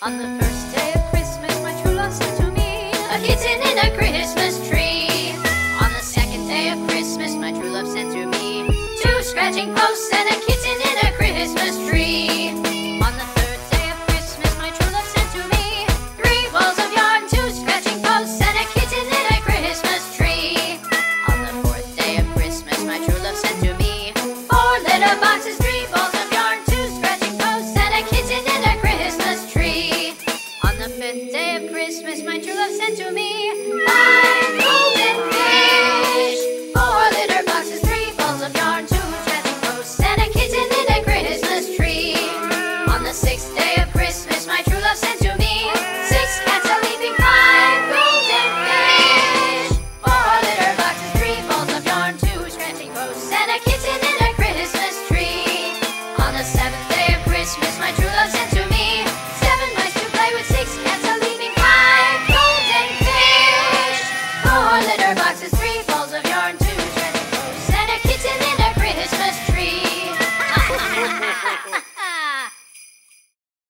On the first day of Christmas, my true love sent to me a kitten in a Christmas tree. On the second day of Christmas, my true love sent to me two scratching posts and a kitten in a Christmas tree. On the third day of Christmas, my true love sent to me three balls of yarn, two scratching posts, and a kitten in a Christmas tree. On the fourth day of Christmas, my true love sent to me four litter boxes, three balls of yarn, two scratching posts, and a kitten in a Christmas tree. On the fifth day of Christmas, my true love sent to me five golden fish, four litter boxes, three balls of yarn, two scratching posts, and a kitten in a Christmas tree. On the sixth day of Christmas, my true love sent to me six cats a leaping, five golden fish, four litter boxes, three balls of yarn, two scratching posts, and a kitten in a Christmas tree. On the seventh day of Christmas, my true love sent